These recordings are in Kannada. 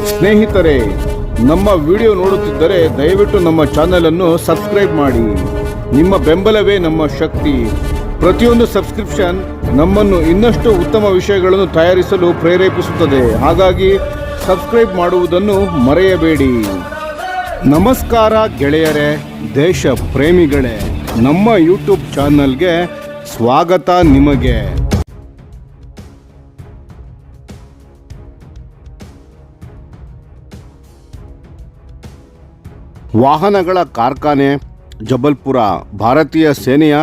ಸ್ನೇಹಿತರೆ, ನಮ್ಮ ವಿಡಿಯೋ ನೋಡುತ್ತಿದ್ದರೆ ದಯವಿಟ್ಟು ನಮ್ಮ ಚಾನೆಲ್ ಅನ್ನು ಸಬ್ಸ್ಕ್ರೈಬ್ ಮಾಡಿ. ನಿಮ್ಮ ಬೆಂಬಲವೇ ನಮ್ಮ ಶಕ್ತಿ. ಪ್ರತಿಯೊಂದು ಸಬ್ಸ್ಕ್ರಿಪ್ಷನ್ ನಮ್ಮನ್ನು ಇನ್ನಷ್ಟು ಉತ್ತಮ ವಿಷಯಗಳನ್ನು ತಯಾರಿಸಲು ಪ್ರೇರೇಪಿಸುತ್ತದೆ. ಹಾಗಾಗಿ ಸಬ್ಸ್ಕ್ರೈಬ್ ಮಾಡುವುದನ್ನು ಮರೆಯಬೇಡಿ. ನಮಸ್ಕಾರ ಗೆಳೆಯರೇ, ದೇಶ ಪ್ರೇಮಿಗಳೇ, ನಮ್ಮ ಯೂಟ್ಯೂಬ್ ಚಾನಲ್ಗೆ ಸ್ವಾಗತ ನಿಮಗೆ. ವಾಹನಗಳ ಕಾರ್ಖಾನೆ ಜಬಲ್ಪುರ ಭಾರತೀಯ ಸೇನೆಯ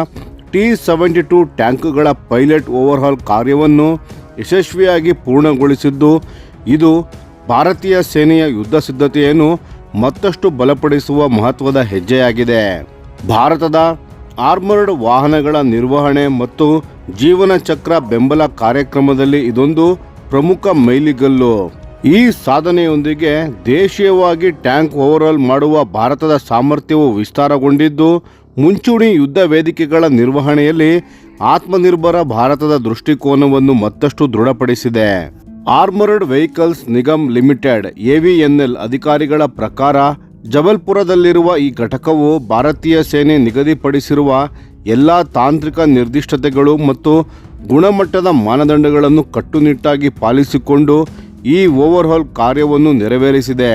T-72 ಟ್ಯಾಂಕ್ಗಳ ಪೈಲಟ್ ಓವರ್ಹಾಲ್ ಕಾರ್ಯವನ್ನು ಯಶಸ್ವಿಯಾಗಿ ಪೂರ್ಣಗೊಳಿಸಿದ್ದು, ಇದು ಭಾರತೀಯ ಸೇನೆಯ ಯುದ್ಧ ಸಿದ್ಧತೆಯನ್ನು ಮತ್ತಷ್ಟು ಬಲಪಡಿಸುವ ಮಹತ್ವದ ಹೆಜ್ಜೆಯಾಗಿದೆ. ಭಾರತದ ಆರ್ಮರ್ಡ್ ವಾಹನಗಳ ನಿರ್ವಹಣೆ ಮತ್ತು ಜೀವನ ಚಕ್ರ ಬೆಂಬಲ ಕಾರ್ಯಕ್ರಮದಲ್ಲಿ ಇದೊಂದು ಪ್ರಮುಖ ಮೈಲಿಗಲ್ಲು. ಈ ಸಾಧನೆಯೊಂದಿಗೆ ದೇಶೀಯವಾಗಿ ಟ್ಯಾಂಕ್ ಓವರ್ಹಾಲ್ ಮಾಡುವ ಭಾರತದ ಸಾಮರ್ಥ್ಯವು ವಿಸ್ತಾರಗೊಂಡಿದ್ದು, ಮುಂಚೂಣಿ ಯುದ್ಧ ವೇದಿಕೆಗಳ ನಿರ್ವಹಣೆಯಲ್ಲಿ ಆತ್ಮನಿರ್ಭರ ಭಾರತದ ದೃಷ್ಟಿಕೋನವನ್ನು ಮತ್ತಷ್ಟು ದೃಢಪಡಿಸಿದೆ. Armoured vehicles Nigam limited AVNL ಅಧಿಕಾರಿಗಳ ಪ್ರಕಾರ, ಜಬಲ್ಪುರದಲ್ಲಿರುವ ಈ ಘಟಕವು ಭಾರತೀಯ ಸೇನೆ ನಿಗದಿಪಡಿಸಿರುವ ಎಲ್ಲ ತಾಂತ್ರಿಕ ನಿರ್ದಿಷ್ಟತೆಗಳು ಮತ್ತು ಗುಣಮಟ್ಟದ ಮಾನದಂಡಗಳನ್ನು ಕಟ್ಟುನಿಟ್ಟಾಗಿ ಪಾಲಿಸಿಕೊಂಡು ಈ ಓವರ್ಹಾಲ್ ಕಾರ್ಯವನ್ನು ನೆರವೇರಿಸಿದೆ.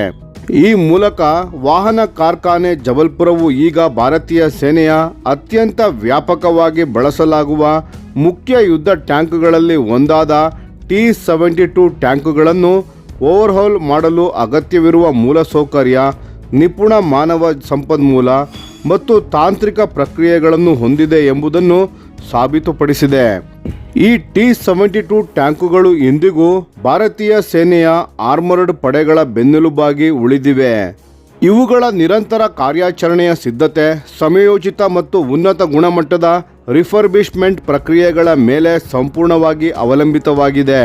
ಈ ಮೂಲಕ ವಾಹನ ಕಾರ್ಖಾನೆ ಜಬಲ್ಪುರವು ಈಗ ಭಾರತೀಯ ಸೇನೆಯ ಅತ್ಯಂತ ವ್ಯಾಪಕವಾಗಿ ಬಳಸಲಾಗುವ ಮುಖ್ಯ ಯುದ್ಧ ಟ್ಯಾಂಕ್ಗಳಲ್ಲಿ ಒಂದಾದ T-72 ಟ್ಯಾಂಕ್ಗಳನ್ನು ಓವರ್ಹಾಲ್ ಮಾಡಲು ಅಗತ್ಯವಿರುವ ಮೂಲಸೌಕರ್ಯ, ನಿಪುಣ ಮಾನವ ಸಂಪನ್ಮೂಲ ಮತ್ತು ತಾಂತ್ರಿಕ ಪ್ರಕ್ರಿಯೆಗಳನ್ನು ಹೊಂದಿದೆ ಎಂಬುದನ್ನು ಸಾಬೀತುಪಡಿಸಿದೆ. ಈ T-72 ಟ್ಯಾಂಕುಗಳು ಇಂದಿಗೂ ಭಾರತೀಯ ಸೇನೆಯ ಆರ್ಮರ್ಡ್ ಪಡೆಗಳ ಬೆನ್ನೆಲುಬಾಗಿ ಉಳಿದಿವೆ. ಇವುಗಳ ನಿರಂತರ ಕಾರ್ಯಾಚರಣೆಯ ಸಿದ್ಧತೆ, ಸಮಯೋಚಿತ ಮತ್ತು ಉನ್ನತ ಗುಣಮಟ್ಟದ ರಿಫರ್ಬಿಶ್ಮೆಂಟ್ ಪ್ರಕ್ರಿಯೆಗಳ ಮೇಲೆ ಸಂಪೂರ್ಣವಾಗಿ ಅವಲಂಬಿತವಾಗಿದೆ.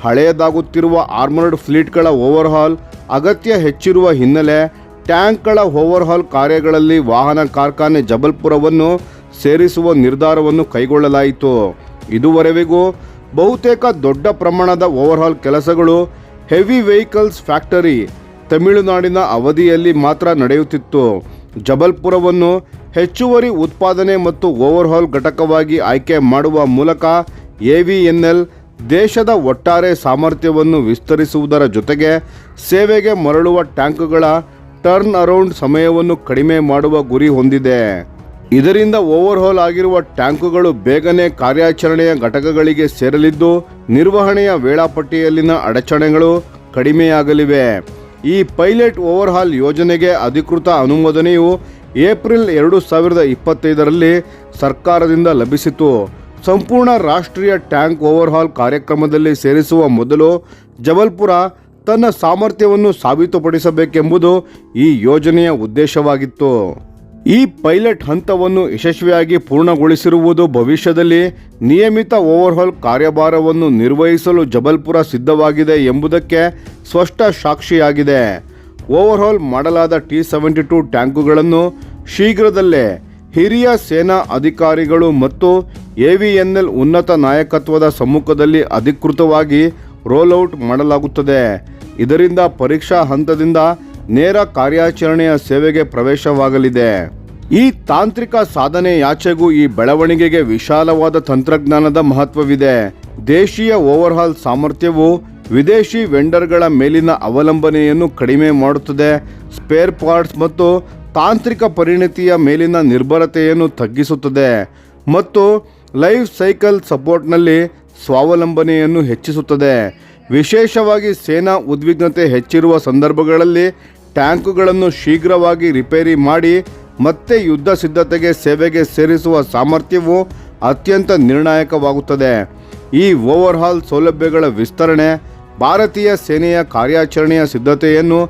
ಹಳೆಯದಾಗುತ್ತಿರುವ ಆರ್ಮರ್ಡ್ ಫ್ಲೀಟ್ಗಳ ಓವರ್ಹಾಲ್ ಅಗತ್ಯ ಹೆಚ್ಚಿರುವ ಹಿನ್ನೆಲೆ ಟ್ಯಾಂಕ್ಗಳ ಓವರ್ಹಾಲ್ ಕಾರ್ಯಗಳಲ್ಲಿ ವಾಹನ ಕಾರ್ಖಾನೆ ಜಬಲ್ಪುರವನ್ನು ಸೇರಿಸುವ ನಿರ್ಧಾರವನ್ನು ಕೈಗೊಳ್ಳಲಾಯಿತು. ಇದುವರೆವಿಗೂ ಬಹುತೇಕ ದೊಡ್ಡ ಪ್ರಮಾಣದ ಓವರ್ಹಾಲ್ ಕೆಲಸಗಳು ಹೆವಿ ವೆಹಿಕಲ್ಸ್ ಫ್ಯಾಕ್ಟರಿ ತಮಿಳುನಾಡಿನ ಅವಧಿಯಲ್ಲಿ ಮಾತ್ರ ನಡೆಯುತ್ತಿತ್ತು. ಜಬಲ್ಪುರವನ್ನು ಹೆಚ್ಚುವರಿ ಉತ್ಪಾದನೆ ಮತ್ತು ಓವರ್ಹಾಲ್ ಘಟಕವಾಗಿ ಆಯ್ಕೆ ಮಾಡುವ ಮೂಲಕ AVNL ದೇಶದ ಒಟ್ಟಾರೆ ಸಾಮರ್ಥ್ಯವನ್ನು ವಿಸ್ತರಿಸುವುದರ ಜೊತೆಗೆ ಸೇವೆಗೆ ಮರಳುವ ಟ್ಯಾಂಕ್ಗಳ ಟರ್ನ್ ಅರೌಂಡ್ ಸಮಯವನ್ನು ಕಡಿಮೆ ಮಾಡುವ ಗುರಿ ಹೊಂದಿದೆ. ಇದರಿಂದ ಓವರ್ಹಾಲ್ ಆಗಿರುವ ಟ್ಯಾಂಕುಗಳು ಬೇಗನೆ ಕಾರ್ಯಾಚರಣೆಯ ಘಟಕಗಳಿಗೆ ಸೇರಲಿದ್ದು, ನಿರ್ವಹಣೆಯ ವೇಳಾಪಟ್ಟಿಯಲ್ಲಿನ ಅಡಚಣೆಗಳು ಕಡಿಮೆಯಾಗಲಿವೆ. ಈ ಪೈಲಟ್ ಓವರ್ಹಾಲ್ ಯೋಜನೆಗೆ ಅಧಿಕೃತ ಅನುಮೋದನೆಯು ಏಪ್ರಿಲ್ 2025ರಲ್ಲಿ ಸರ್ಕಾರದಿಂದ ಲಭಿಸಿತು. ಸಂಪೂರ್ಣ ರಾಷ್ಟ್ರೀಯ ಟ್ಯಾಂಕ್ ಓವರ್ಹಾಲ್ ಕಾರ್ಯಕ್ರಮದಲ್ಲಿ ಸೇರಿಸುವ ಮೊದಲು ಜಬಲ್ಪುರ ತನ್ನ ಸಾಮರ್ಥ್ಯವನ್ನು ಸಾಬೀತುಪಡಿಸಬೇಕೆಂಬುದು ಈ ಯೋಜನೆಯ ಉದ್ದೇಶವಾಗಿತ್ತು. ಈ ಪೈಲಟ್ ಹಂತವನ್ನು ಯಶಸ್ವಿಯಾಗಿ ಪೂರ್ಣಗೊಳಿಸಿರುವುದು ಭವಿಷ್ಯದಲ್ಲಿ ನಿಯಮಿತ ಓವರ್ಹಾಲ್ ಕಾರ್ಯಭಾರವನ್ನು ನಿರ್ವಹಿಸಲು ಜಬಲ್ಪುರ ಸಿದ್ಧವಾಗಿದೆ ಎಂಬುದಕ್ಕೆ ಸ್ಪಷ್ಟ ಸಾಕ್ಷಿಯಾಗಿದೆ. ಓವರ್ಹಾಲ್ ಮಾಡಲಾದ T-72 ಟ್ಯಾಂಕುಗಳನ್ನು ಶೀಘ್ರದಲ್ಲೇ ಹಿರಿಯ ಸೇನಾ ಅಧಿಕಾರಿಗಳು ಮತ್ತು AVNL ಉನ್ನತ ನಾಯಕತ್ವದ ಸಮ್ಮುಖದಲ್ಲಿ ಅಧಿಕೃತವಾಗಿ ರೋಲ್ಔಟ್ ಮಾಡಲಾಗುತ್ತದೆ. ಇದರಿಂದ ಪರೀಕ್ಷಾ ಹಂತದಿಂದ ನೇರ ಕಾರ್ಯಾಚರಣೆಯ ಸೇವೆಗೆ ಪ್ರವೇಶವಾಗಲಿದೆ. ಈ ತಾಂತ್ರಿಕ ಸಾಧನೆಯಾಚೆಗೂ ಈ ಬೆಳವಣಿಗೆಗೆ ವಿಶಾಲವಾದ ತಂತ್ರಜ್ಞಾನದ ಮಹತ್ವವಿದೆ. ದೇಶೀಯ ಓವರ್ಹಾಲ್ ಸಾಮರ್ಥ್ಯವು ವಿದೇಶಿ ವೆಂಡರ್ಗಳ ಮೇಲಿನ ಅವಲಂಬನೆಯನ್ನು ಕಡಿಮೆ ಮಾಡುತ್ತದೆ. ಸ್ಪೇರ್ ಪಾರ್ಟ್ಸ್ ಮತ್ತು ತಾಂತ್ರಿಕ ಪರಿಣತಿಯ ಮೇಲಿನ ನಿರ್ಭರತೆಯನ್ನು ತಗ್ಗಿಸುತ್ತದೆ ಮತ್ತು ಲೈಫ್ ಸೈಕಲ್ ಸಪೋರ್ಟ್ನಲ್ಲಿ ಸ್ವಾವಲಂಬನೆಯನ್ನು ಹೆಚ್ಚಿಸುತ್ತದೆ. ವಿಶೇಷವಾಗಿ ಸೇನಾ ಉದ್ವಿಗ್ನತೆ ಹೆಚ್ಚಿರುವ ಸಂದರ್ಭಗಳಲ್ಲಿ ಟ್ಯಾಂಕುಗಳನ್ನು ಶೀಘ್ರವಾಗಿ ರಿಪೇರಿ ಮಾಡಿ ಮತ್ತೆ ಯುದ್ಧ ಸಿದ್ಧತೆಗೆ ಸೇವೆಗೆ ಸೇರಿಸುವ ಸಾಮರ್ಥ್ಯವು ಅತ್ಯಂತ ನಿರ್ಣಾಯಕವಾಗುತ್ತದೆ. ಈ ಓವರ್ಹಾಲ್ ಸೌಲಭ್ಯಗಳ ವಿಸ್ತರಣೆ ಭಾರತೀಯ ಸೇನೆಯ ಕಾರ್ಯಾಚರಣೆಯ ಸಿದ್ಧತೆಯನ್ನು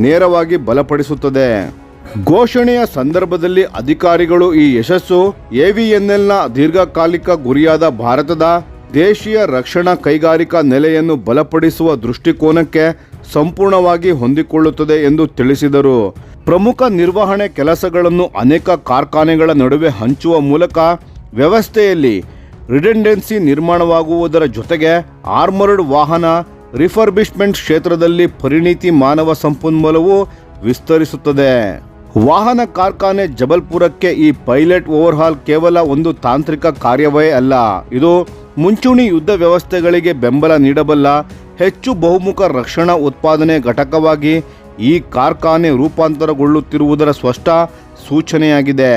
ನೇರವಾಗಿ ಬಲಪಡಿಸುತ್ತದೆ. ಘೋಷಣೆಯ ಸಂದರ್ಭದಲ್ಲಿ ಅಧಿಕಾರಿಗಳು ಈ ಯಶಸ್ಸು AVNLನ ದೀರ್ಘಕಾಲಿಕ ಗುರಿಯಾದ ಭಾರತದ ದೇಶೀಯ ರಕ್ಷಣಾ ಕೈಗಾರಿಕಾ ನೆಲೆಯನ್ನು ಬಲಪಡಿಸುವ ದೃಷ್ಟಿಕೋನಕ್ಕೆ ಸಂಪೂರ್ಣವಾಗಿ ಹೊಂದಿಕೊಳ್ಳುತ್ತದೆ ಎಂದು ತಿಳಿಸಿದರು. ಪ್ರಮುಖ ನಿರ್ವಹಣೆ ಕೆಲಸಗಳನ್ನು ಅನೇಕ ಕಾರ್ಖಾನೆಗಳ ನಡುವೆ ಹಂಚುವ ಮೂಲಕ ವ್ಯವಸ್ಥೆಯಲ್ಲಿ ರಿಡೆಂಡೆನ್ಸಿ ನಿರ್ಮಾಣವಾಗುವುದರ ಜೊತೆಗೆ ಆರ್ಮರ್ಡ್ ವಾಹನ ರಿಫರ್ಬಿಶ್ಮೆಂಟ್ ಕ್ಷೇತ್ರದಲ್ಲಿ ಪರಿಣಿತಿ ಮಾನವ ಸಂಪನ್ಮೂಲವು ವಿಸ್ತರಿಸುತ್ತದೆ. ವಾಹನ ಕಾರ್ಖಾನೆ ಜಬಲ್ಪುರಕ್ಕೆ ಈ ಪೈಲಟ್ ಓವರ್ಹಾಲ್ ಕೇವಲ ಒಂದು ತಾಂತ್ರಿಕ ಕಾರ್ಯವೇ ಅಲ್ಲ, ಇದು ಮುಂಚೂಣಿ ಯುದ್ಧ ವ್ಯವಸ್ಥೆಗಳಿಗೆ ಬೆಂಬಲ ನೀಡಬಲ್ಲ ಹೆಚ್ಚು ಬಹುಮುಖ ರಕ್ಷಣಾ ಉತ್ಪಾದನೆ ಘಟಕವಾಗಿ ಈ ಕಾರ್ಖಾನೆ ರೂಪಾಂತರಗೊಳ್ಳುತ್ತಿರುವುದರ ಸ್ಪಷ್ಟ ಸೂಚನೆಯಾಗಿದೆ.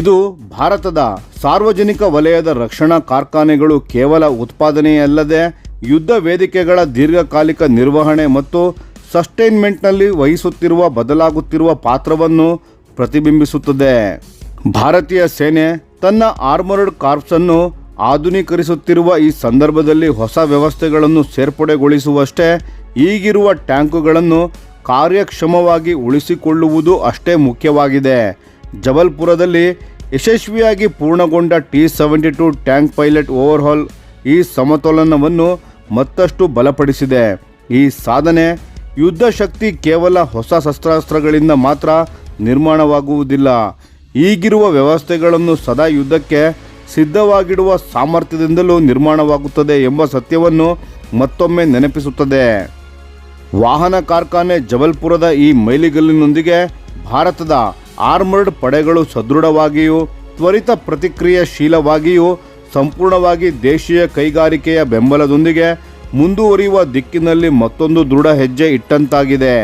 ಇದು ಭಾರತದ ಸಾರ್ವಜನಿಕ ವಲಯದ ರಕ್ಷಣಾ ಕಾರ್ಖಾನೆಗಳು ಕೇವಲ ಉತ್ಪಾದನೆಯಲ್ಲದೆ ಯುದ್ಧ ವೇದಿಕೆಗಳ ದೀರ್ಘಕಾಲಿಕ ನಿರ್ವಹಣೆ ಮತ್ತು ಸಸ್ಟೈನ್ಮೆಂಟ್ನಲ್ಲಿ ವಹಿಸುತ್ತಿರುವ ಬದಲಾಗುತ್ತಿರುವ ಪಾತ್ರವನ್ನು ಪ್ರತಿಬಿಂಬಿಸುತ್ತದೆ. ಭಾರತೀಯ ಸೇನೆ ತನ್ನ ಆರ್ಮರ್ಡ್ ಕಾರ್ಪ್ಸ್ ಅನ್ನು ಆಧುನೀಕರಿಸುತ್ತಿರುವ ಈ ಸಂದರ್ಭದಲ್ಲಿ ಹೊಸ ವ್ಯವಸ್ಥೆಗಳನ್ನು ಸೇರ್ಪಡೆಗೊಳಿಸುವಷ್ಟೇ ಈಗಿರುವ ಟ್ಯಾಂಕುಗಳನ್ನು ಕಾರ್ಯಕ್ಷಮವಾಗಿ ಉಳಿಸಿಕೊಳ್ಳುವುದು ಅಷ್ಟೇ ಮುಖ್ಯವಾಗಿದೆ. ಜಬಲ್ಪುರದಲ್ಲಿ ಯಶಸ್ವಿಯಾಗಿ ಪೂರ್ಣಗೊಂಡ T-72 ಟ್ಯಾಂಕ್ ಪೈಲಟ್ ಓವರ್ಹಾಲ್ ಈ ಸಮತೋಲನವನ್ನು ಮತ್ತಷ್ಟು ಬಲಪಡಿಸಿದೆ. ಈ ಸಾಧನೆ ಯುದ್ಧ ಶಕ್ತಿ ಕೇವಲ ಹೊಸ ಶಸ್ತ್ರಾಸ್ತ್ರಗಳಿಂದ ಮಾತ್ರ ನಿರ್ಮಾಣವಾಗುವುದಿಲ್ಲ, ಈಗಿರುವ ವ್ಯವಸ್ಥೆಗಳನ್ನು ಸದಾ ಯುದ್ಧಕ್ಕೆ ಸಿದ್ಧವಾಗಿಡುವ ಸಾಮರ್ಥ್ಯದಿಂದಲೂ ನಿರ್ಮಾಣವಾಗುತ್ತದೆ ಎಂಬ ಸತ್ಯವನ್ನು ಮತ್ತೊಮ್ಮೆ ನೆನಪಿಸುತ್ತದೆ. ವಾಹನ ಕಾರ್ಖಾನೆ ಜಬಲ್ಪುರದ ಈ ಮೈಲಿಗಲ್ಲಿನೊಂದಿಗೆ ಭಾರತದ ಆರ್ಮರ್ಡ್ ಪಡೆಗಳು ಸದೃಢವಾಗಿಯೂ ತ್ವರಿತ ಪ್ರತಿಕ್ರಿಯಾಶೀಲವಾಗಿಯೂ ಸಂಪೂರ್ಣವಾಗಿ ದೇಶೀಯ ಕೈಗಾರಿಕೆಯ ಬೆಂಬಲದೊಂದಿಗೆ ಮುಂದುವರಿಯುವ ದಿಕ್ಕಿನಲ್ಲಿ ಮತ್ತೊಂದು ದೃಢ ಹೆಜ್ಜೆ ಇಟ್ಟಂತಾಗಿದೆ.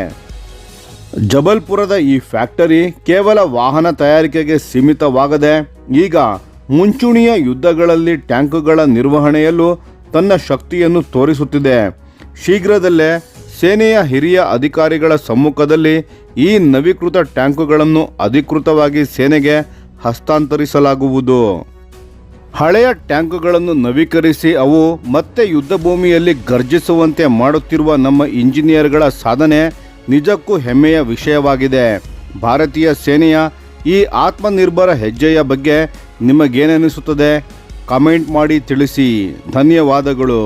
ಜಬಲ್ಪುರದ ಈ ಫ್ಯಾಕ್ಟರಿ ಕೇವಲ ವಾಹನ ತಯಾರಿಕೆಗೆ ಸೀಮಿತವಾಗದೆ ಈಗ ಮುಂಚೂಣಿಯ ಯುದ್ಧಗಳಲ್ಲಿ ಟ್ಯಾಂಕುಗಳ ನಿರ್ವಹಣೆಯಲ್ಲೂ ತನ್ನ ಶಕ್ತಿಯನ್ನು ತೋರಿಸುತ್ತಿದೆ. ಶೀಘ್ರದಲ್ಲೇ ಸೇನೆಯ ಹಿರಿಯ ಅಧಿಕಾರಿಗಳ ಸಮ್ಮುಖದಲ್ಲಿ ಈ ನವೀಕೃತ ಟ್ಯಾಂಕುಗಳನ್ನು ಅಧಿಕೃತವಾಗಿ ಸೇನೆಗೆ ಹಸ್ತಾಂತರಿಸಲಾಗುವುದು. ಹಳೆಯ ಟ್ಯಾಂಕುಗಳನ್ನು ನವೀಕರಿಸಿ ಅವು ಮತ್ತೆ ಯುದ್ಧ ಭೂಮಿಯಲ್ಲಿ ಗರ್ಜಿಸುವಂತೆ ಮಾಡುತ್ತಿರುವ ನಮ್ಮ ಇಂಜಿನಿಯರ್ಗಳ ಸಾಧನೆ ನಿಜಕ್ಕೂ ಹೆಮ್ಮೆಯ ವಿಷಯವಾಗಿದೆ. ಭಾರತೀಯ ಸೇನೆಯ ಈ ಆತ್ಮನಿರ್ಭರ ಹೆಜ್ಜೆಯ ಬಗ್ಗೆ ನಿಮಗೇನೆನಿಸುತ್ತದೆ? ಕಮೆಂಟ್ ಮಾಡಿ ತಿಳಿಸಿ. ಧನ್ಯವಾದಗಳು.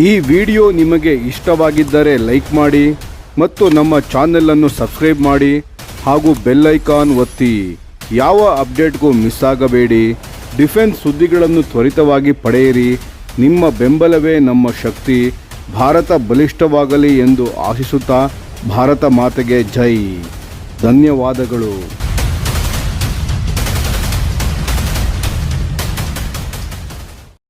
ಈ ವಿಡಿಯೋ ನಿಮಗೆ ಇಷ್ಟವಾಗಿದ್ದರೆ ಲೈಕ್ ಮಾಡಿ ಮತ್ತು ನಮ್ಮ ಚಾನೆಲನ್ನು ಸಬ್ಸ್ಕ್ರೈಬ್ ಮಾಡಿ ಹಾಗೂ ಬೆಲ್ ಐಕಾನ್ ಒತ್ತಿ. ಯಾವ ಅಪ್ಡೇಟ್ಗೂ ಮಿಸ್ ಆಗಬೇಡಿ. ಡಿಫೆನ್ಸ್ ಸುದ್ದಿಗಳನ್ನು ತ್ವರಿತವಾಗಿ ಪಡೆಯಿರಿ. ನಿಮ್ಮ ಬೆಂಬಲವೇ ನಮ್ಮ ಶಕ್ತಿ. ಭಾರತ ಬಲಿಷ್ಠವಾಗಲಿ ಎಂದು ಆಶಿಸುತ್ತಾ ಭಾರತ ಮಾತೆಗೆ ಜೈ. ಧನ್ಯವಾದಗಳು.